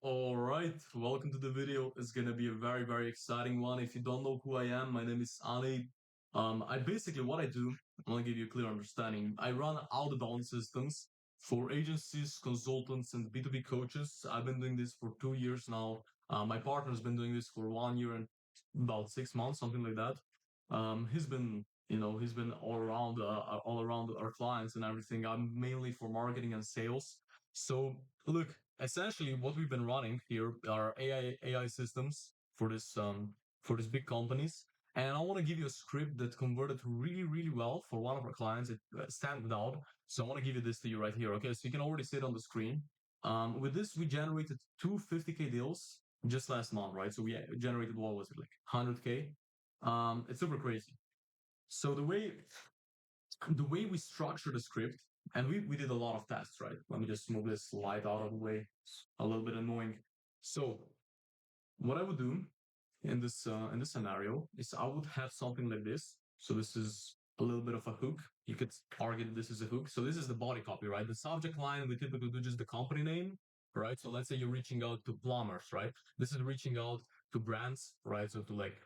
All right, welcome to the video. It's gonna be a very exciting one. If you don't know who I am, my name is Ali. I basically what I do, I want to give you a clear understanding. I run outbound systems for agencies, consultants, and B2B coaches. I've been doing this for 2 years now. My partner's been doing this for 1 year and about 6 months, something like that. He's been all around our clients and everything. I'm mainly for marketing and sales. So look, essentially what we've been running here are AI systems for these big companies. And I want to give you a script that converted really well for one of our clients. It stands out. So I want to give you this to you right here. Okay, so you can already see it on the screen. With this, we generated two 50K deals just last month, right? So we generated, what was it, like 100K? It's super crazy. So the way we structure the script, and we did a lot of tests, right? Let me just move this slide out of the way. It's a little bit annoying. So what I would do in this scenario is I would have something like this. So this is a little bit of a hook. You could argue that this is a hook. So this is the body copy, right? The subject line, we typically do just the company name, right? So let's say you're reaching out to plumbers, right? This is reaching out to brands, right? So to like,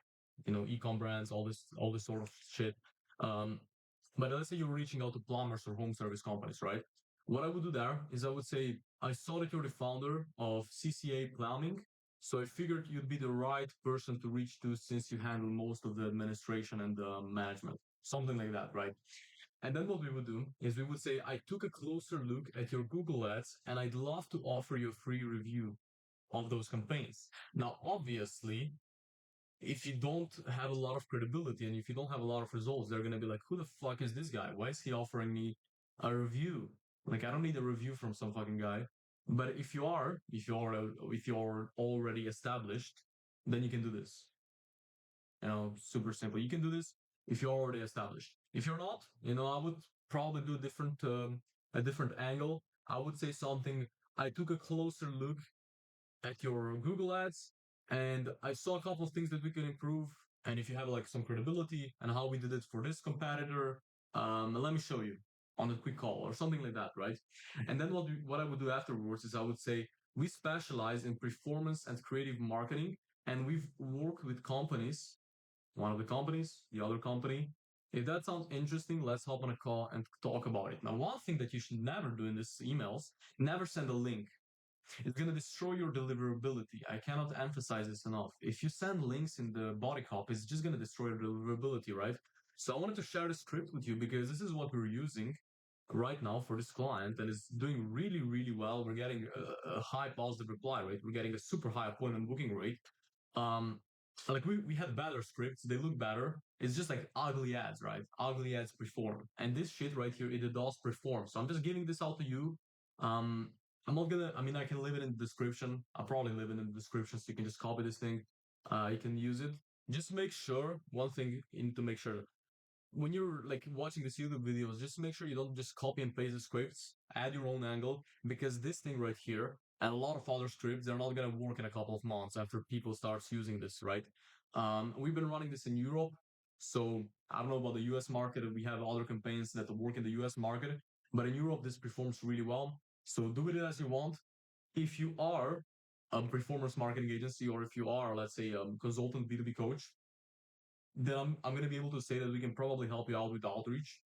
e-com brands, all this sort of shit. Um, but let's say you're reaching out to plumbers or home service companies, right? What I would do there is I would say, I saw that you're the founder of CCA Plumbing, so I figured you'd be the right person to reach to since you handle most of the administration and the management, something like that, right? And then what we would do is we would say, I took a closer look at your Google ads and I'd love to offer you a free review of those campaigns. Now, obviously, if you don't have a lot of credibility and if you don't have a lot of results, they're going to be like, who the fuck is this guy? Why is he offering me a review? Like, I don't need a review from some fucking guy. But if you're already established, then you can do this. Super simple. You can do this if you're already established. If you're not, I would probably do a different angle. I would say something. I took a closer look at your Google ads and I saw a couple of things that we can improve. And if you have like some credibility and how we did it for this competitor, let me show you on a quick call or something like that, right? And then what I would do afterwards is I would say, we specialize in performance and creative marketing, and we've worked with companies, one of the companies, the other company. If that sounds interesting, let's hop on a call and talk about it. Now, one thing that you should never do in this emails, never send a link. It's going to destroy your deliverability. I cannot emphasize this enough. If you send links in the body copy, it's just going to destroy your deliverability, right? So I wanted to share the script with you because this is what we're using right now for this client and it's doing really well. We're getting a high positive reply rate. We're getting a super high appointment booking rate. Um, like we had better scripts, they look better. It's just like ugly ads, right? Ugly ads perform. And this shit right here, it does perform. So I'm just giving this out to you. Um, I'm not gonna, I mean, I can leave it in the description. I'll probably leave it in the description so you can just copy this thing. You can use it. Just make sure, one thing you need to make sure when you're like watching these YouTube videos, just make sure you don't just copy and paste the scripts, add your own angle, because this thing right here and a lot of other scripts, they're not gonna work in a couple of months after people starts using this, right? We've been running this in Europe, so I don't know about the US market. We have other campaigns that work in the US market, but in Europe this performs really well. So do with it as you want. If you are a performance marketing agency, or if you are, let's say, a consultant B2B coach, then I'm going to be able to say that we can probably help you out with outreach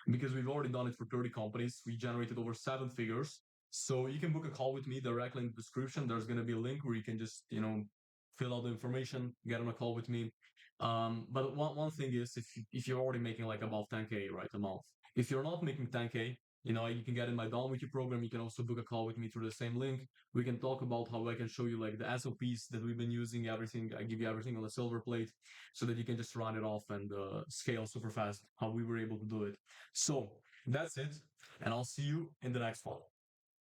because we've already done it for 30 companies. We generated over 7 figures. So you can book a call with me directly in the description. There's going to be a link where you can just, fill out the information, get on a call with me. But one thing is if you're already making like above 10K, right, a month, if you're not making 10K, you can get in my Down With You program. You can also book a call with me through the same link. We can talk about how I can show you like the SOPs that we've been using, everything. I give you everything on a silver plate so that you can just run it off and scale super fast, how we were able to do it. So that's it. And I'll see you in the next one.